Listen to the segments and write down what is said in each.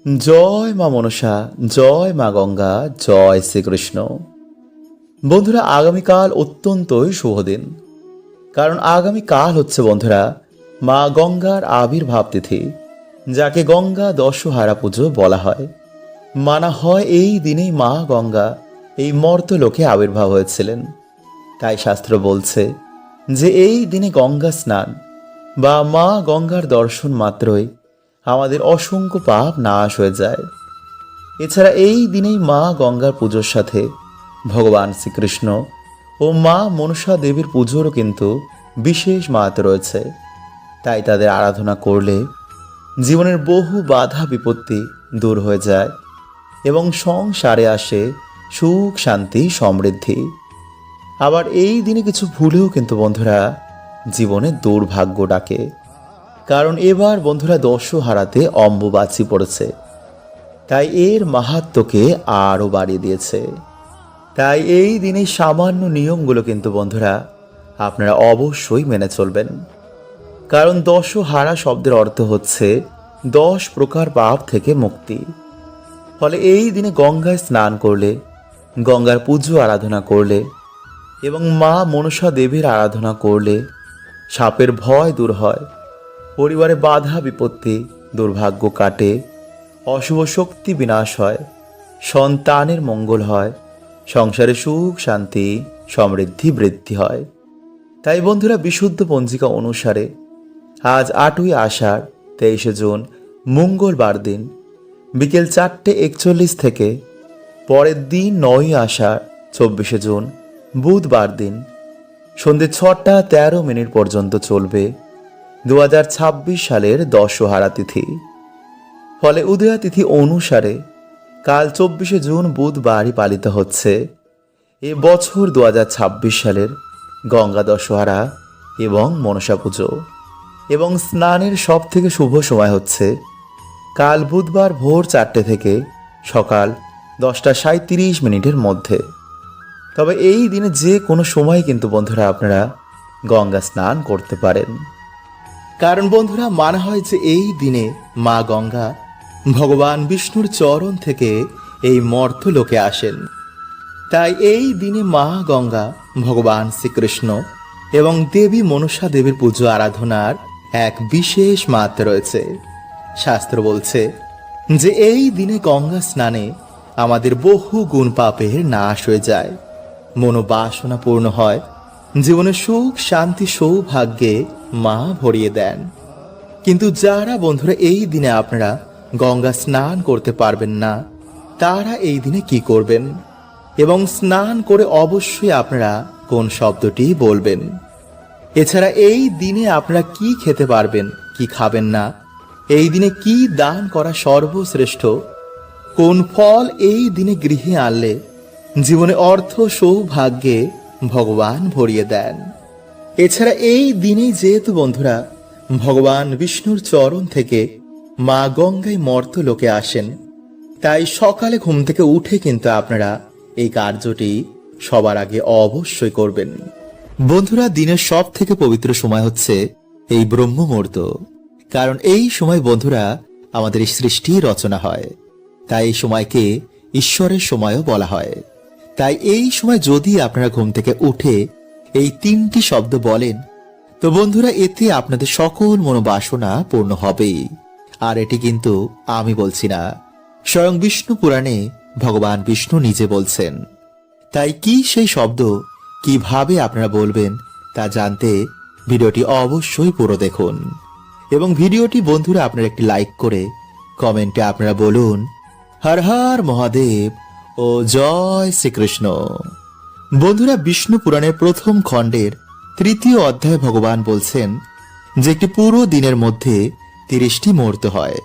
জয় মা মনসা, জয় মা গঙ্গা, জয় শ্রীকৃষ্ণ। বন্ধুরা, আগামীকাল অত্যন্তই শুভ দিন। কারণ আগামীকাল হচ্ছে বন্ধুরা মা গঙ্গার আবির্ভাব তিথি, যাকে গঙ্গা দশহারা পুজো বলা হয়। মানা হয় এই দিনেই মা গঙ্গা এই মর্তলোকে আবির্ভাব হয়েছিলেন। তাই শাস্ত্র বলছে যে এই দিনে গঙ্গা স্নান বা মা গঙ্গার দর্শন মাত্রই আমাদের অসংখ্য পাপ নাশ হয়ে যায়। এছাড়া এই দিনেই মা গঙ্গার পুজোর সাথে ভগবান শ্রীকৃষ্ণ ও মা মনসা দেবীর পুজোরও কিন্তু বিশেষ মাহাত্ম্য রয়েছে। তাই তাদের আরাধনা করলে জীবনের বহু বাধা বিপত্তি দূর হয়ে যায় এবং সংসারে আসে সুখ, শান্তি, সমৃদ্ধি। আবার এই দিনে কিছু ভুলেও কিন্তু বন্ধুরা জীবনে দুর্ভাগ্য ডাকে। কারণ এবার বন্ধুরা দশহারাতে অম্বুবাচী পড়েছে, তাই এর মাহাত্ম্যকে আরও বাড়িয়ে দিয়েছে। তাই এই দিনে সামান্য নিয়মগুলো কিন্তু বন্ধুরা আপনারা অবশ্যই মেনে চলবেন। কারণ দশহারা শব্দের অর্থ হচ্ছে 10 প্রকার পাপ থেকে মুক্তি। ফলে এই দিনে গঙ্গায় স্নান করলে, গঙ্গার পুজো আরাধনা করলে এবং মা মনসা দেবীর আরাধনা করলে সাপের ভয় দূর হয়, পরিবারে বাধা বিপত্তি দুর্ভাগ্য কাটে, অশুভ শক্তি বিনাশ হয়, সন্তানের মঙ্গল হয়, সংসারে সুখ, শান্তি, সমৃদ্ধি বৃদ্ধি হয়। তাই বন্ধুরা বিশুদ্ধ পঞ্জিকা অনুসারে আজ 8ই আষাঢ় 23শে জুন মঙ্গলবার দিন বিকেল 4:41 থেকে পরের দিন 9ই আষাঢ় 24শে জুন বুধবার দিন সন্ধে 6:13 পর্যন্ত চলবে 2026 সালের দশহারা তিথি। ফলে উদয়া তিথি অনুসারে কাল 24শে জুন বুধবারই পালিত হচ্ছে এ বছর 2026 সালের গঙ্গা দশহারা এবং মনসা পুজো। এবং স্নানের সব থেকে শুভ সময় হচ্ছে কাল বুধবার ভোর 4টে থেকে সকাল 10:37 মধ্যে। তবে এই দিনে যে কোনো সময় কিন্তু বন্ধুরা আপনারা গঙ্গা স্নান করতে পারেন। কারণ বন্ধুরা মানা হয় যে এই দিনে মা গঙ্গা ভগবান বিষ্ণুর চরণ থেকে এই মর্তলোকে আসেন। তাই এই দিনে মা গঙ্গা, ভগবান শ্রীকৃষ্ণ এবং দেবী মনসা দেবীর পুজো আরাধনার এক বিশেষ মাহাত্ম্য রয়েছে। শাস্ত্র বলছে যে এই দিনে গঙ্গা স্নানে আমাদের বহু গুণ পাপের নাশ হয়ে যায়, মনোবাসনা পূর্ণ হয়, জীবনে সুখ, শান্তি, সৌভাগ্যে মা ভরিয়ে দেন। কিন্তু যারা বন্ধুরা এই দিনে আপনারা গঙ্গা স্নান করতে পারবেন না, তারা এই দিনে কি করবেন এবং স্নান করে অবশ্যই আপনারা কোন শব্দটি বলবেন? এছাড়া এই দিনে আপনারা কি খেতে পারবেন, কি খাবেন না, এই দিনে কি দান করা সর্বশ্রেষ্ঠ, কোন ফল এই দিনে গৃহে আনলে জীবনে অর্থ, সৌভাগ্যে ভগবান ভরিয়ে দেন। এছাড়া এই দিনেই যেহেতু বন্ধুরা ভগবান বিষ্ণুর চরণ থেকে মা গঙ্গায় মর্তলোকে আসেন, তাই সকালে ঘুম থেকে উঠে কিন্তু আপনারা এই কার্যটি সবার আগে অবশ্যই করবেন। বন্ধুরা, দিনের সব থেকে পবিত্র সময় হচ্ছে এই ব্রহ্ম মুহূর্ত। কারণ এই সময় বন্ধুরা আমাদের সৃষ্টি রচনা হয়, তাই এই সময়কে ঈশ্বরের সময়ও বলা হয়। তাই এই সময় যদি আপনারা ঘুম থেকে উঠে এই 3টি শব্দ বলেন, তো বন্ধুরা এতে আপনাদের সকল মনোবাসনা পূর্ণ হবেই। আর এটি কিন্তু আমি বলছি না, স্বয়ং বিষ্ণু পুরাণে ভগবান বিষ্ণু নিজে বলছেন। তাই কি সেই শব্দ, কিভাবে আপনারা বলবেন তা জানতে ভিডিওটি অবশ্যই পুরো দেখুন। এবং ভিডিওটি বন্ধুরা আপনারা একটি লাইক করে কমেন্টে আপনারা বলুন হর হর মহাদেব ও জয় শ্রীকৃষ্ণ। বন্ধুরা, বিষ্ণু পুরাণের প্রথম খণ্ডের 3য় অধ্যায়ে ভগবান বলছেন যে একটি পুরো দিনের মধ্যে 30টি মুহূর্ত হয়,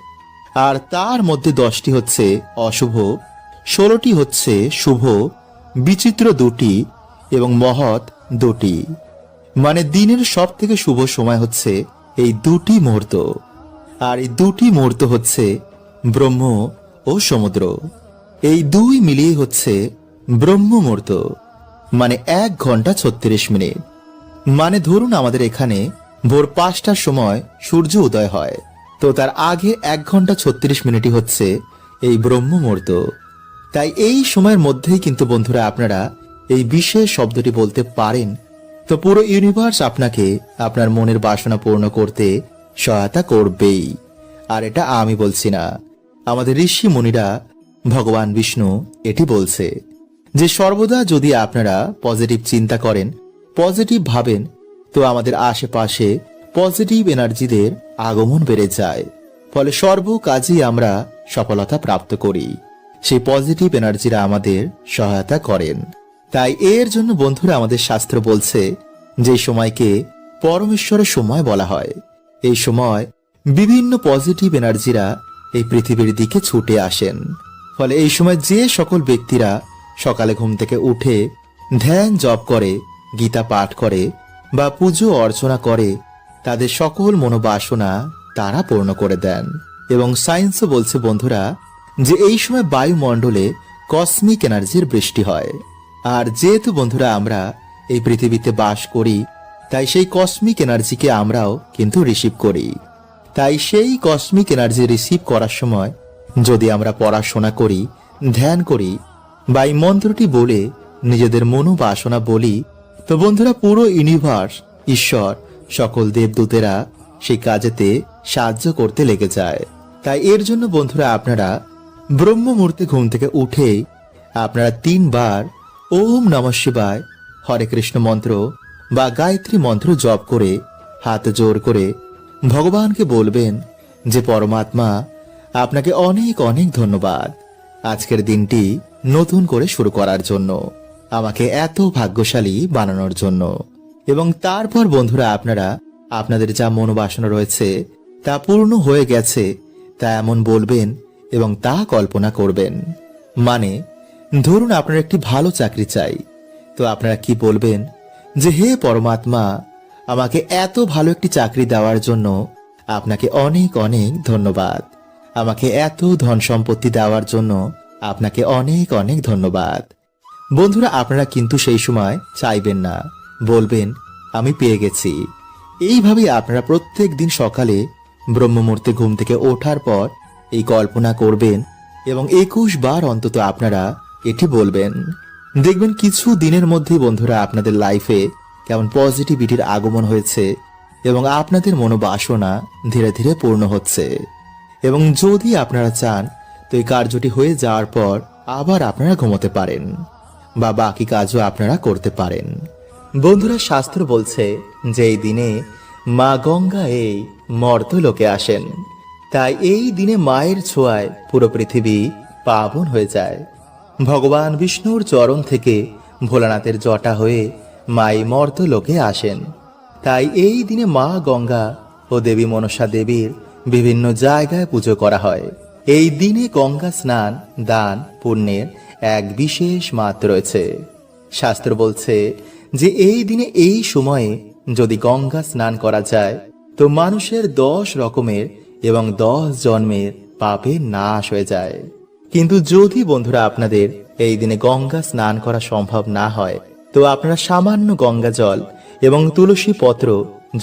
আর তার মধ্যে 10টি হচ্ছে অশুভ, 16টি হচ্ছে শুভ, বিচিত্র 2টি এবং মহৎ 2টি। মানে দিনের সব থেকে শুভ সময় হচ্ছে এই 2টি মুহূর্ত। আর এই 2টি মুহূর্ত হচ্ছে ব্রহ্ম ও সমুদ্র। এই 2 মিলিয়ে হচ্ছে ব্রহ্ম মুহূর্ত, মানে 1 ঘন্টা 36 মিনিট। মানে ধরুন আমাদের এখানে ভোর 5টার সময় সূর্য উদয় হয়, তো তার আগে 1 ঘন্টা 36 মিনিটই হচ্ছে এই ব্রহ্ম মুহূর্ত। তাই এই সময়ের মধ্যেই কিন্তু বন্ধুরা আপনারা এই বিশেষ শব্দটি বলতে পারেন। তো পুরো ইউনিভার্স আপনাকে আপনার মনের বাসনা পূর্ণ করতে সহায়তা করবেই। আর এটা আমি বলছি না, আমাদের ঋষি মুনিরা, ভগবান বিষ্ণু এটি বলছে যে সর্বদা যদি আপনারা পজিটিভ চিন্তা করেন, পজিটিভ ভাবেন, তো আমাদের আশেপাশে পজিটিভ এনার্জিদের আগমন বেড়ে যায়। ফলে সর্ব কাজেই আমরা সফলতা প্রাপ্ত করি। সেই পজিটিভ এনার্জিরা আমাদের সহায়তা করেন। তাই এর জন্য বন্ধুরা আমাদের শাস্ত্র বলছে যে সময়কে পরমেশ্বরের সময় বলা হয়। এই সময় বিভিন্ন পজিটিভ এনার্জিরা এই পৃথিবীর দিকে ছুটে আসেন। ফলে এই সময় যে সকল ব্যক্তিরা সকালে ঘুম থেকে উঠে ধ্যান জপ করে, গীতা পাঠ করে বা পুজো অর্চনা করে, তাদের সকল মনোবাসনা তারা পূর্ণ করে দেন। এবং সায়েন্সও বলছে বন্ধুরা যে এই সময় বায়ুমণ্ডলে কসমিক এনার্জির বৃষ্টি হয়। আর যেহেতু বন্ধুরা আমরা এই পৃথিবীতে বাস করি, তাই সেই কসমিক এনার্জিকে আমরাও কিন্তু রিসিভ করি। তাই সেই কসমিক এনার্জি রিসিভ করার সময় যদি আমরা পড়াশোনা করি, ধ্যান করি বা এই মন্ত্রটি বলে নিজেদের মনোবাসনা বলি, তো বন্ধুরা পুরো ইউনিভার্স, ঈশ্বর, সকল দেবদূতেরা সেই কাজেতে সাহায্য করতে লেগে যায়। তাই এর জন্য বন্ধুরা আপনারা ব্রহ্ম মুহূর্তে ঘুম থেকে উঠে আপনারা 3 বার ওম নমঃ শিবায়, হরে কৃষ্ণ মন্ত্র বা গায়ত্রী মন্ত্র জপ করে হাত জোর করে ভগবানকে বলবেন যে পরমাত্মা, আপনাকে অনেক অনেক ধন্যবাদ আজকের দিনটি নতুন করে শুরু করার জন্য, আমাকে এত ভাগ্যশালী বানানোর জন্য। এবং তারপর বন্ধুরা আপনারা আপনাদের যা মনোবাসনা রয়েছে তা পূর্ণ হয়ে গেছে তা এমন বলবেন এবং তা কল্পনা করবেন। মানে ধরুন আপনার একটি ভালো চাকরি চাই, তো আপনারা কি বলবেন যে হে পরমাত্মা, আমাকে এত ভালো একটি চাকরি দেওয়ার জন্য আপনাকে অনেক অনেক ধন্যবাদ, আমাকে এত ধন সম্পত্তি দেওয়ার জন্য আপনাকে অনেক অনেক ধন্যবাদ। বন্ধুরা আপনারা কিন্তু সেই সময় চাইবেন না, বলবেন আমি পেয়ে গেছি। এইভাবেই আপনারা প্রত্যেক দিন সকালে ব্রহ্ম মুহূর্তে ঘুম থেকে ওঠার পর এই কল্পনা করবেন এবং 21 বার অন্তত আপনারা এটি বলবেন। দেখবেন কিছু দিনের মধ্যেই বন্ধুরা আপনাদের লাইফে কেমন পজিটিভিটির আগমন হয়েছে এবং আপনাদের মনোবাসনা ধীরে ধীরে পূর্ণ হচ্ছে। এবং যদি আপনারা চান তো এই কার্যটি হয়ে যাওয়ার পর আবার আপনারা ঘুমোতে পারেন বা বাকি কাজও আপনারা করতে পারেন। বন্ধুরা শাস্ত্র বলছে যে এই দিনে মা গঙ্গা এই মর্তলোকে আসেন। তাই এই দিনে মায়ের ছোঁয়ায় পুরো পৃথিবী পাবন হয়ে যায়। ভগবান বিষ্ণুর চরণ থেকে ভোলানাথের জটা হয়ে মাই মর্তলোকে আসেন। তাই এই দিনে মা গঙ্গা ও দেবী মনসা দেবীর বিভিন্ন জায়গায় পুজো করা হয়। এই দিনে গঙ্গা স্নান, দান, পুণ্যের এক বিশেষ মাত্র রয়েছে। শাস্ত্র বলছে যে এই দিনে এই সময়ে যদি গঙ্গা স্নান করা যায় তো মানুষের 10 রকমের এবং 10 জন্মের পাপের নাশ হয়ে যায়। কিন্তু যদি বন্ধুরা আপনাদের এই দিনে গঙ্গা স্নান করা সম্ভব না হয় তো আপনারা সামান্য গঙ্গা জল এবং তুলসী পত্র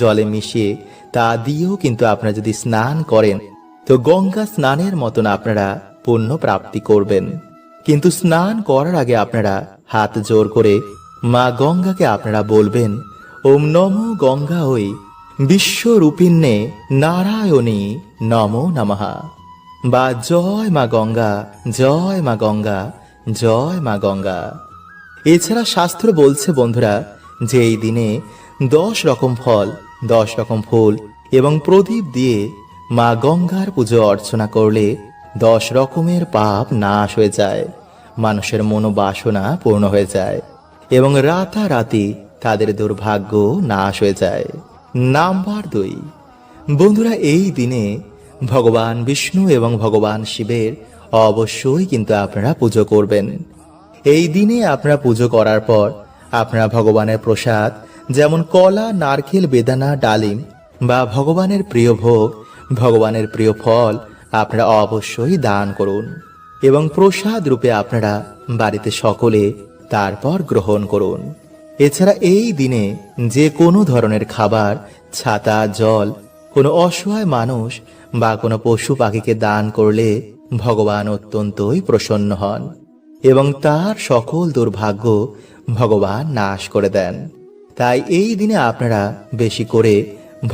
জলে মিশিয়ে তা দিয়েও কিন্তু আপনারা যদি স্নান করেন তো গঙ্গা স্নানের মতন আপনারা পুণ্য প্রাপ্তি করবেন। কিন্তু স্নান করার আগে আপনারা হাত জোর করে মা গঙ্গাকে আপনারা বলবেন ওম নমো গঙ্গা ওই বিশ্বরূপিণ্যে নারায়ণী নমো নমঃ বা জয় মা গঙ্গা, জয় মা গঙ্গা, জয় মা গঙ্গা। এছাড়া শাস্ত্র বলছে বন্ধুরা যে এই দিনে 10 রকম ফল, 10 রকম ফুল এবং প্রদীপ দিয়ে মা গঙ্গার পুজো অর্চনা করলে 10 রকমের পাপ নাশ হয়ে যায়, মানুষের মনোবাসনা পূর্ণ হয়ে যায় এবং রাতারাতি তাদের দুর্ভাগ্য নাশ হয়ে যায়। নাম্বার 2, বন্ধুরা এই দিনে ভগবান বিষ্ণু এবং ভগবান শিবের অবশ্যই কিন্তু আপনারা পুজো করবেন। এই দিনে আপনারা পুজো করার পর আপনারা ভগবানের প্রসাদ যেমন কলা, নারকেল, বেদানা, ডালিম বা ভগবানের প্রিয় ভোগ, ভগবানের প্রিয় ফল আপনারা অবশ্যই দান করুন এবং প্রসাদ রূপে আপনারা বাড়িতে সকলে তারপর গ্রহণ করুন। এছাড়া এই দিনে যে কোনো ধরনের খাবার, ছাতা, জল কোনো অসহায় মানুষ বা কোনো পশু পাখিকে দান করলে ভগবান অত্যন্তই প্রসন্ন হন এবং তার সকল দুর্ভাগ্য ভগবান নাশ করে দেন। তাই এই দিনে আপনারা বেশি করে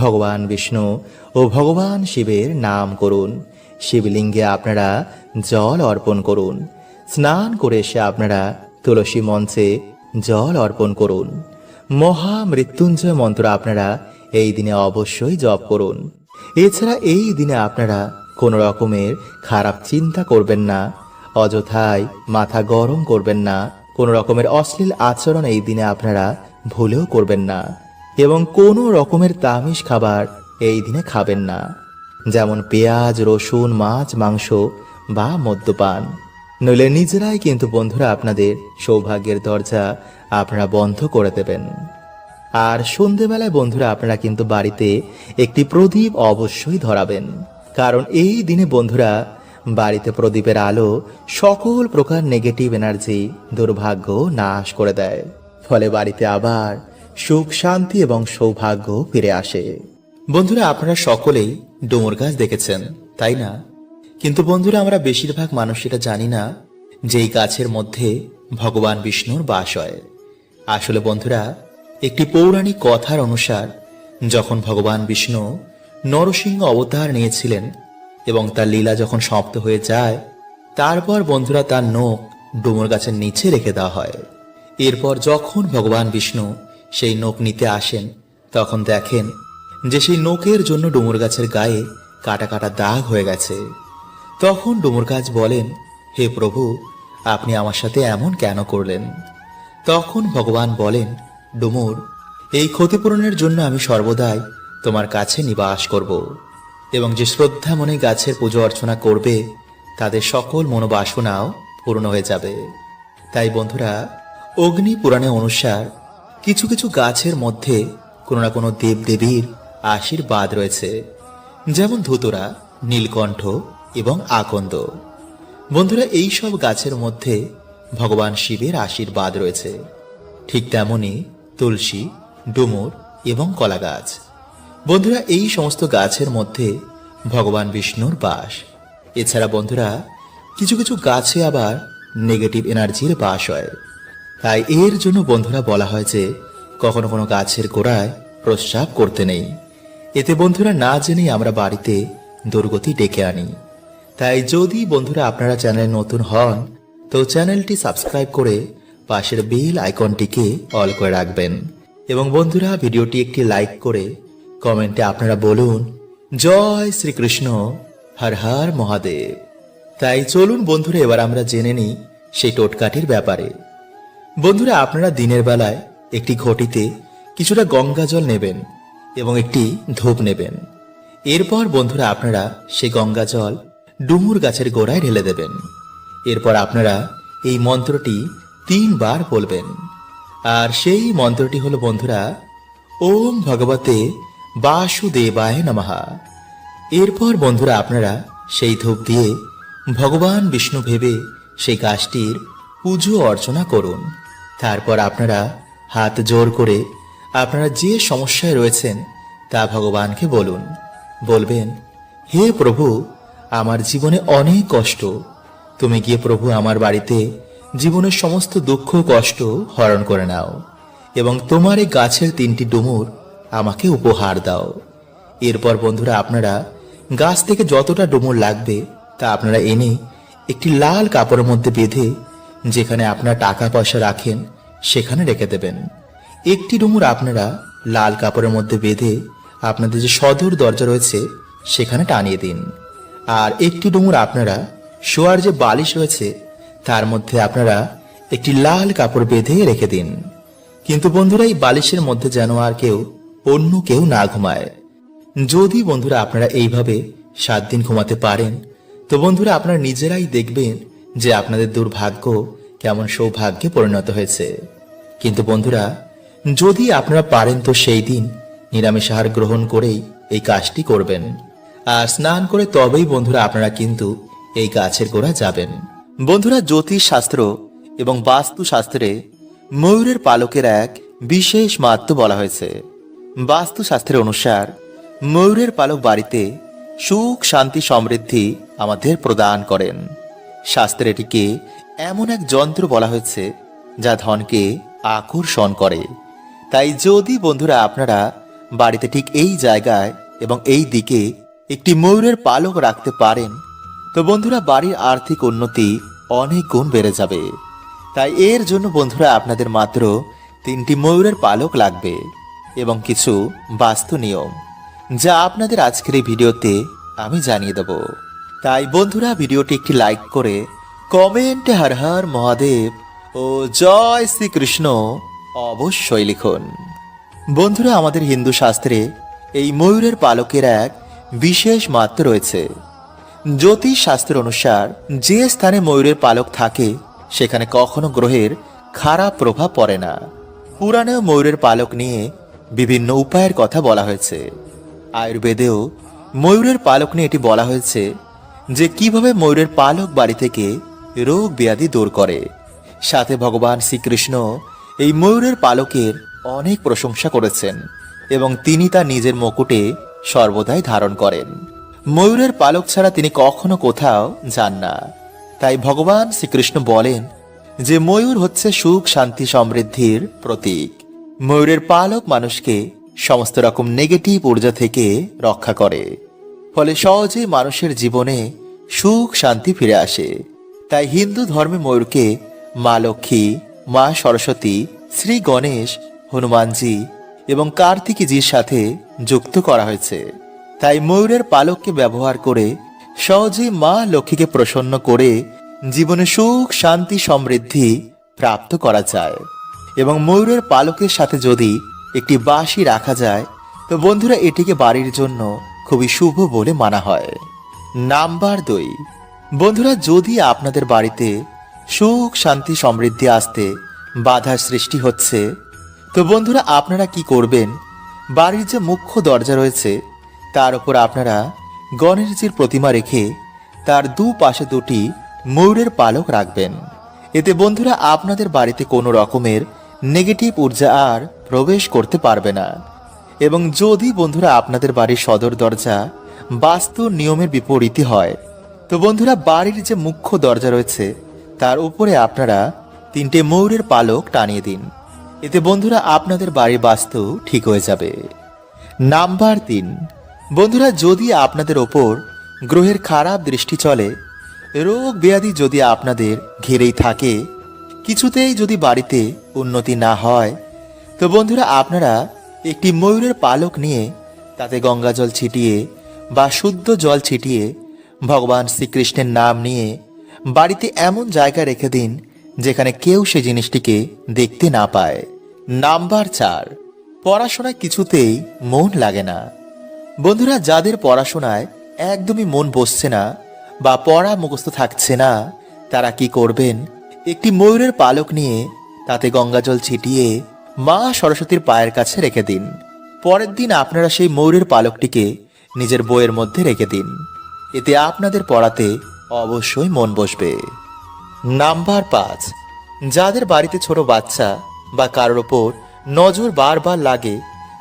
ভগবান বিষ্ণু ও ভগবান শিবের নাম করুন। শিবলিঙ্গে আপনারা জল অর্পণ করুন। স্নান করে এসে আপনারা তুলসী মঞ্চে জল অর্পণ করুন। মহামৃত্যুঞ্জয় মন্ত্র আপনারা এই দিনে অবশ্যই জপ করুন। এছাড়া এই দিনে আপনারা কোনো রকমের খারাপ চিন্তা করবেন না, অযথায় মাথা গরম করবেন না, কোনো রকমের অশ্লীল আচরণ এই দিনে আপনারা ভুলেও করবেন না এবং কোনো রকমের তামিষ খাবার এই দিনে খাবেন না, যেমন পেঁয়াজ, রসুন, মাছ, মাংস বা মদ্যপান। নইলে নিজেরাই কিন্তু বন্ধুরা আপনাদের সৌভাগ্যের দরজা আপনারা বন্ধ করে দেবেন। আর সন্ধেবেলায় বন্ধুরা আপনারা কিন্তু বাড়িতে একটি প্রদীপ অবশ্যই ধরাবেন, কারণ এই দিনে বন্ধুরা বাড়িতে প্রদীপের আলো সকল প্রকার নেগেটিভ এনার্জি, দুর্ভাগ্য নাশ করে দেয়। ফলে বাড়িতে আবার সুখ, শান্তি এবং সৌভাগ্য ফিরে আসে। বন্ধুরা আপনারা সকলেই ডুমুর গাছ দেখেছেন, তাই না? কিন্তু বন্ধুরা আমরা বেশিরভাগ মানুষ এটা জানি না যে এই গাছের মধ্যে ভগবান বিষ্ণুর বাস হয়। আসলে বন্ধুরা একটি পৌরাণিক কথার অনুসার যখন ভগবান বিষ্ণু নরসিংহ অবতার নিয়েছিলেন এবং তার লীলা যখন সমাপ্ত হয়ে যায়, তারপর বন্ধুরা তার নখ ডুমুর গাছের নিচে রেখে দেওয়া হয়। এরপর যখন ভগবান বিষ্ণু সেই নখ নিতে আসেন, তখন দেখেন যে সেই নখের জন্য ডুমুর গাছের গায়ে কাটা কাটা দাগ হয়ে গেছে। তখন ডুমুর গাছ বলেন, হে প্রভু, আপনি আমার সাথে এমন কেন করলেন? তখন ভগবান বলেন, ডুমুর, এই ক্ষতিপূরণের জন্য আমি সর্বদাই তোমার কাছে নিবাস করব এবং যে শ্রদ্ধা মনে গাছের পুজো অর্চনা করবে তাদের সকল মনোবাসনাও পূর্ণ হয়ে যাবে। তাই বন্ধুরা অগ্নি পুরাণে অনুসার কিছু কিছু গাছের মধ্যে কোনো না কোনো দেবদেবীর আশীর্বাদ রয়েছে, যেমন ধুতুরা, নীলকণ্ঠ এবং আকন্দ। বন্ধুরা এই সব গাছের মধ্যে ভগবান শিবের আশীর্বাদ রয়েছে। ঠিক তেমনি তুলসী, ডুমুর এবং কলা গাছ। বন্ধুরা এই সমস্ত গাছের মধ্যে ভগবান বিষ্ণুর বাস। এছাড়া বন্ধুরা কিছু কিছু গাছে আবার নেগেটিভ এনার্জির বাস হয়। তাই এর জন্য বন্ধুরা বলা হয় যে কখনো কোনো গাছের গোড়ায় প্রস্রাব করতে নেই। এতে বন্ধুরা না জেনেই আমরা বাড়িতে দুর্গতি ডেকে আনি। তাই যদি বন্ধুরা আপনারা চ্যানেলে নতুন হন তো চ্যানেলটি সাবস্ক্রাইব করে পাশের বেল আইকনটিকে অল করে রাখবেন এবং বন্ধুরা ভিডিওটি একটি লাইক করে কমেন্টে আপনারা বলুন, জয় শ্রীকৃষ্ণ, হর হর মহাদেব। তাই চলুন বন্ধুরা এবার আমরা জেনে নিই সেই টোটকাটির ব্যাপারে। বন্ধুরা আপনারা দিনের বেলায় একটি ঘটিতে কিছুটা গঙ্গা জল নেবেন এবং একটি ধূপ নেবেন। এরপর বন্ধুরা আপনারা সেই গঙ্গা জল ডুমুর গাছের গোড়ায় ঢেলে দেবেন। এরপর আপনারা এই মন্ত্রটি 3 বার বলবেন। আর সেই মন্ত্রটি হলো বন্ধুরা, ওম ভগবতে বাসুদেবায় নমঃ। এরপর বন্ধুরা আপনারা সেই ধূপ দিয়ে ভগবান বিষ্ণু ভেবে সেই গাছটির পুজো অর্চনা করুন। তারপর আপনারা হাত জোর করে আপনারা যে সমস্যায় রয়েছেন তা ভগবানকে বলুন। বলবেন, হে প্রভু, আমার জীবনে অনেক কষ্ট, তুমি গিয়ে প্রভু আমার বাড়িতে জীবনের সমস্ত দুঃখ কষ্ট হরণ করে নাও এবং তোমার এই গাছের 3টি ডুমুর আমাকে উপহার দাও। এরপর বন্ধুরা আপনারা গাছ থেকে যতটা ডুমুর লাগবে তা আপনারা এনে একটি লাল কাপড়ের মধ্যে বেঁধে যেখানে আপনারা টাকা পয়সা রাখেন সেখানে রেখে দেবেন। একটি ডুমুর আপনারা লাল কাপড়ের মধ্যে বেঁধে আপনাদের যে সদর দরজা রয়েছে সেখানে টানিয়ে দিন। আর একটি ডুমুর আপনারা শোয়ার যে বালিশ রয়েছে তার মধ্যে আপনারা একটি লাল কাপড় বেঁধে রেখে দিন। কিন্তু বন্ধুরা এই বালিশের মধ্যে যেন আর অন্য কেউ না ঘুমায়। যদি বন্ধুরা আপনারা এইভাবে 7 দিন ঘুমাতে পারেন তো বন্ধুরা আপনারা নিজেরাই দেখবেন যে আপনাদের দুর্ভাগ্য কেমন সৌভাগ্যে পরিণত হয়েছে। কিন্তু বন্ধুরা যদি আপনারা পারেন তো সেই দিন নিরামিষ আহার গ্রহণ করেই এই কাজটি করবেন। আর স্নান করে তবেই বন্ধুরা আপনারা কিন্তু এই গাছের গোড়া যাবেন। বন্ধুরা জ্যোতিষ শাস্ত্র এবং বাস্তু শাস্ত্রে ময়ূরের পালকের এক বিশেষ মাহাত্ম্য বলা হয়েছে। বাস্তু শাস্ত্রের অনুসার ময়ূরের পালক বাড়িতে সুখ শান্তি সমৃদ্ধি আমাদের প্রদান করেন। শাস্ত্রে এটিকে এমন এক যন্ত্র বলা হয়েছে যা ধনকে আকর্ষণ করে। তাই যদি বন্ধুরা আপনারা বাড়িতে ঠিক এই জায়গায় এবং এই দিকে একটি ময়ূরের পালক রাখতে পারেন, তো বন্ধুরা বাড়ির আর্থিক উন্নতি অনেক গুণ বেড়ে যাবে। তাই এর জন্য বন্ধুরা আপনাদের মাত্র 3টি ময়ূরের পালক লাগবে এবং কিছু বাস্তু নিয়ম, যা আপনাদের আজকের এই ভিডিওতে আমি জানিয়ে দেব। তাই বন্ধুরা ভিডিওটি একটি লাইক করে কমেন্টে হর হর মহাদেব ও জয় শ্রীকৃষ্ণ অবশ্যই লিখুন। বন্ধুরা আমাদের হিন্দু শাস্ত্রে এই ময়ূরের পালকের এক বিশেষ মাত্রা রয়েছে। জ্যোতিষ শাস্ত্র অনুসার যে স্থানে ময়ূরের পালক থাকে সেখানে কখনো গ্রহের খারাপ প্রভাব পড়ে না। পুরাণেও ময়ূরের পালক নিয়ে বিভিন্ন উপায়ের কথা বলা হয়েছে। আয়ুর্বেদেও ময়ূরের পালক নিয়ে এটি বলা হয়েছে যে কিভাবে ময়ূরের পালক বাড়ি থেকে রোগ ব্যাধি দূর করে। সাথে ভগবান শ্রীকৃষ্ণ এই ময়ূরের পালকের অনেক প্রশংসা করেছেন এবং তিনি তা নিজের মুকুটে সর্বদাই ধারণ করেন। ময়ূরের পালক ছাড়া তিনি কখনো কোথাও যান না। তাই ভগবান শ্রীকৃষ্ণ বলেন যে ময়ূর হচ্ছে সুখ শান্তি সমৃদ্ধির প্রতীক। ময়ূরের পালক মানুষকে সমস্ত রকম নেগেটিভ ঊর্জা থেকে রক্ষা করে, ফলে সহজেই মানুষের জীবনে সুখ শান্তি ফিরে আসে। তাই হিন্দু ধর্মে ময়ূরকে মা লক্ষ্মী, মা সরস্বতী, শ্রী গণেশ, হনুমানজি এবং কার্তিকীজির সাথে যুক্ত করা হয়েছে। তাই ময়ূরের পালককে ব্যবহার করে সহজেই মা লক্ষ্মীকে প্রসন্ন করে জীবনে সুখ শান্তি সমৃদ্ধি প্রাপ্ত করা যায়। এবং ময়ূরের পালকের সাথে যদি একটি বাঁশি রাখা যায় তো বন্ধুরা এটিকে বাড়ির জন্য খুবই শুভ বলে মানা হয়। নাম্বার 2, বন্ধুরা যদি আপনাদের বাড়িতে সুখ শান্তি সমৃদ্ধি আসতে বাধার সৃষ্টি হচ্ছে, তো বন্ধুরা আপনারা কি করবেন, বাড়ির যে মুখ্য দরজা রয়েছে তার উপর আপনারা গণেশজির প্রতিমা রেখে তার দুপাশে 2টি ময়ূরের পালক রাখবেন। এতে বন্ধুরা আপনাদের বাড়িতে কোনো রকমের নেগেটিভ ঊর্জা আর প্রবেশ করতে পারবে না। এবং যদি বন্ধুরা আপনাদের বাড়ির সদর দরজা বাস্তু নিয়মের বিপরীতে হয়, তো বন্ধুরা বাড়ির যে মুখ্য দরজা রয়েছে তার উপরে আপনারা 3টে ময়ূরের পালক টানিয়ে দিন। এতে বন্ধুরা আপনাদের বাড়ির বাস্তু ঠিক হয়ে যাবে। নাম্বার 3, বন্ধুরা যদি আপনাদের ওপর গ্রহের খারাপ দৃষ্টি চলে, রোগ ব্যাধি যদি আপনাদের ঘিরেই থাকে, কিছুতেই যদি বাড়িতে উন্নতি না হয়, তো বন্ধুরা আপনারা একটি ময়ূরের পালক নিয়ে তাতে গঙ্গা জল ছিটিয়ে বা শুদ্ধ জল ছিটিয়ে ভগবান শ্রীকৃষ্ণের নাম নিয়ে বাড়িতে এমন জায়গায় রেখে দিন যেখানে কেউ সে জিনিসটিকে দেখতে না পায়। নাম্বার 4, পড়াশোনায় কিছুতেই মন লাগে না। বন্ধুরা যাদের পড়াশোনায় একদমই মন বসছে না বা পড়া মুখস্থ থাকছে না, তারা কি করবেন, একটি ময়ূরের পালক নিয়ে তাতে গঙ্গাজল ছিটিয়ে মা সরস্বতীর পায়ের কাছে রেখে দিন। পরের দিন আপনারা সেই ময়ূরের পালকটিকে নিজের বইয়ের মধ্যে রেখে দিন। এতে আপনাদের পড়াতে অবশ্যই মন বসবে। নাম্বার 5, যাদের বাড়িতে ছোট বাচ্চা বা কারোর ওপর নজর বারবার লাগে,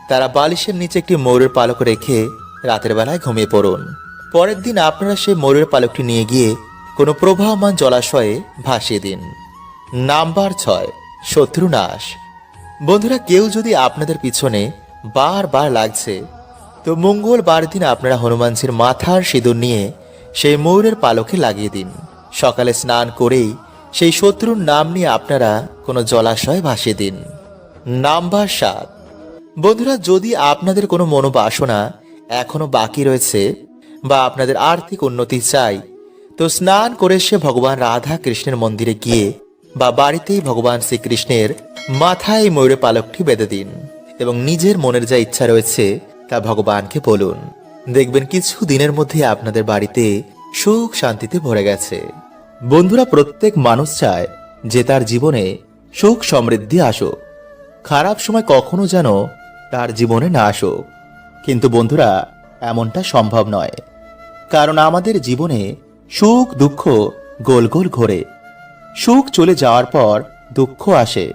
তারা বালিশের নিচে একটি ময়ূরের পালক রেখে রাতের বেলায় ঘুমিয়ে পড়ুন। পরের দিন আপনারা সেই ময়ূরের পালকটি নিয়ে গিয়ে কোনো প্রবাহমান জলাশয়ে ভাসিয়ে দিন। নাম্বার 6, শত্রু নাশ। বন্ধুরা কেউ যদি আপনাদের পিছনে বারবার লাগছে, তো মঙ্গলবার দিন আপনারা হনুমানজির মাথার সিঁদুর নিয়ে সেই ময়ূরের পালকে লাগিয়ে দিন। সকালে স্নান করেই সেই শত্রুর নাম নিয়ে আপনারা কোনো জলাশয়ে ভাসিয়ে দিন। নাম্বার 7, বন্ধুরা যদি আপনাদের কোনো মনোবাসনা এখনো বাকি রয়েছে বা আপনাদের আর্থিক উন্নতি চাই, তো স্নান করে সে ভগবান রাধা কৃষ্ণের মন্দিরে গিয়ে বা বাড়িতেই ভগবান শ্রীকৃষ্ণের মাথায় ময়ূরের পালকটি বেঁধে দিন এবং নিজের মনের যা ইচ্ছা রয়েছে তা ভগবানকে বলুন। দেখবেন কিছু দিনের মধ্যে আপনাদের বাড়িতে সুখ শান্তিতে ভরে গেছে। বন্ধুরা প্রত্যেক মানুষ চায় যে তার জীবনে সুখ সমৃদ্ধি আসুক, খারাপ সময় কখনো যেন তার জীবনে না আসুক। কিন্তু বন্ধুরা এমনটা সম্ভব নয়, কারণ আমাদের জীবনে সুখ দুঃখ গোল গোল ঘোরে। সুখ চলে যাওয়ার পর দুঃখ আসে,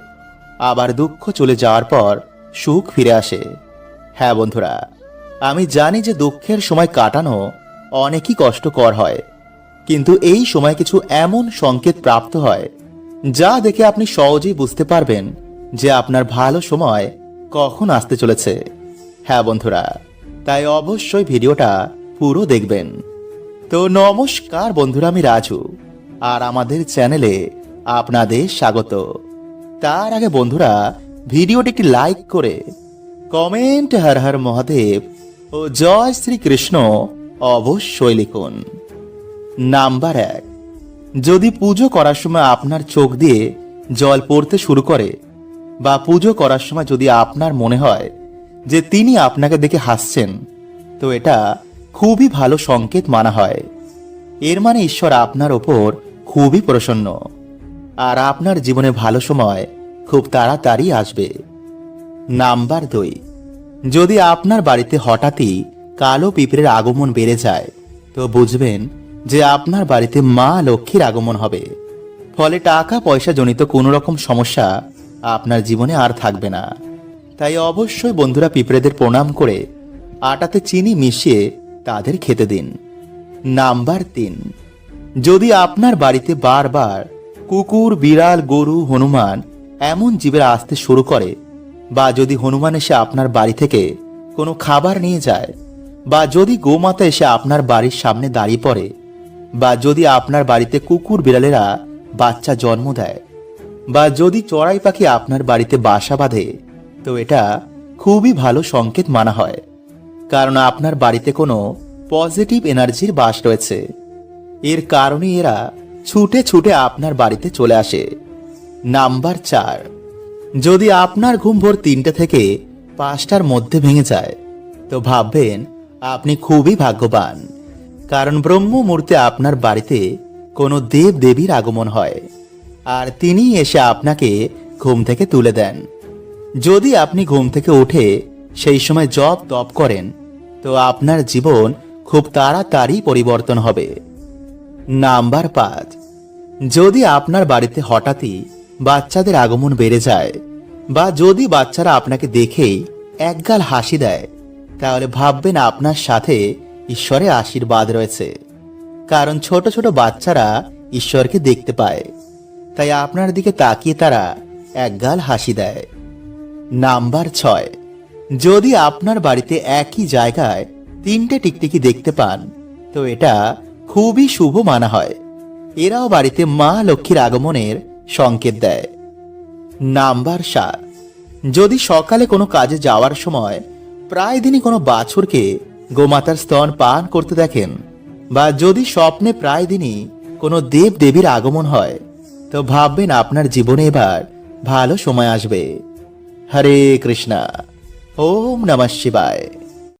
আবার দুঃখ চলে যাওয়ার পর সুখ ফিরে আসে। হ্যাঁ বন্ধুরা, আমি জানি যে দুঃখের সময় কাটানো অনেকই কষ্টকর হয়, কিন্তু এই সময় কিছু এমন সংকেত প্রাপ্ত হয় যা দেখে আপনি সহজেই বুঝতে পারবেন যে আপনার ভালো সময় কখন আসতে চলেছে। হ্যাঁ বন্ধুরা, তাই অবশ্যই ভিডিওটা পুরো দেখবেন। তো নমস্কার বন্ধুরা, আমি রাজু, আর আমাদের চ্যানেলে আপনাদের স্বাগত। তার আগে বন্ধুরা, ভিডিওটি একটি লাইক করে কমেন্ট হর হর মহাদেব ও জয় শ্রীকৃষ্ণ অবশ্যই লিখুন। নাম্বার 1, যদি পুজো করার সময় আপনার চোখ দিয়ে জল পড়তে শুরু করে, বা পুজো করার সময় যদি আপনার মনে হয় যে তিনি আপনাকে দেখে হাসছেন, তো এটা খুবই ভালো সংকেত মানা হয়। এর মানে ঈশ্বর আপনার ওপর খুবই প্রসন্ন, আর আপনার জীবনে ভালো সময় খুব তাড়াতাড়ি আসবে। নাম্বার 2, যদি আপনার বাড়িতে হঠাৎই কালো পিঁপড়ের আগমন বেড়ে যায়, তো বুঝবেন যে আপনার বাড়িতে মা লক্ষ্মীর আগমন হবে। ফলে টাকা পয়সা জনিত কোনো রকম সমস্যা আপনার জীবনে আর থাকবে না। তাই অবশ্যই বন্ধুরা পিঁপড়েদের প্রণাম করে আটাতে চিনি মিশিয়ে তাদের খেতে দিন। নাম্বার 3, যদি আপনার বাড়িতে বারবার কুকুর, বিড়াল, গরু, হনুমান এমন জীবেরা আসতে শুরু করে, বা যদি হনুমান এসে আপনার বাড়ি থেকে কোনো খাবার নিয়ে যায়, বা যদি গোমাতা এসে আপনার বাড়ির সামনে দাঁড়িয়ে পড়ে, বা যদি আপনার বাড়িতে কুকুর বিড়ালেরা বাচ্চা জন্ম দেয়, বা যদি চড়াই পাখি আপনার বাড়িতে বাসা বাঁধে, তো এটা খুবই ভালো সংকেত মানা হয়, কারণ আপনার বাড়িতে কোনো পজিটিভ এনার্জির বাস রয়েছে। এর কারণে এরা ছুটে ছুটে আপনার বাড়িতে চলে আসে। নাম্বার 4, যদি আপনার ঘুম ভোর 3টে থেকে 5টার মধ্যে ভেঙে যায়, তো ভাববেন আপনি খুবই ভাগ্যবান, কারণ ব্রহ্ম মুহূর্তে আপনার বাড়িতে কোনো দেব দেবীর আগমন হয়, আর তিনি এসে আপনাকে ঘুম থেকে তুলে দেন। যদি আপনি ঘুম থেকে উঠে সেই সময় জপ তপ করেন, তো আপনার জীবন খুব তাড়াতাড়ি পরিবর্তন হবে। নাম্বার 5, যদি আপনার বাড়িতে হঠাৎই বাচ্চাদের আগমন বেড়ে যায়, বা যদি বাচ্চারা আপনাকে দেখেই একগাল হাসি দেয়, তাহলে ভাববেন আপনার সাথে ঈশ্বরের আশীর্বাদ রয়েছে, কারণ ছোট ছোট বাচ্চারা ঈশ্বরকে দেখতে পায়, তাই আপনার দিকে তাকিয়ে তারা একগাল হাসি দেয়। নাম্বার 6, যদি আপনার বাড়িতে একই জায়গায় 3টে টিকটিকি দেখতে পান, তো এটা খুবই শুভ মানা হয়। এরাও বাড়িতে মা লক্ষ্মীর আগমনের সংকেত দেয়। নাম্বার 7, যদি সকালে কোনো কাজে যাওয়ার সময় প্রায় দিনই কোনো বাছুরকে গোমাতার স্তন পান করতে দেখেন, বা যদি স্বপ্নে প্রায় দিনই কোনো দেব দেবীর আগমন হয়, তো ভাববেন আপনার জীবনে এবার ভালো সময় আসবে। হরে কৃষ্ণা। ওম নমঃ শিবায়।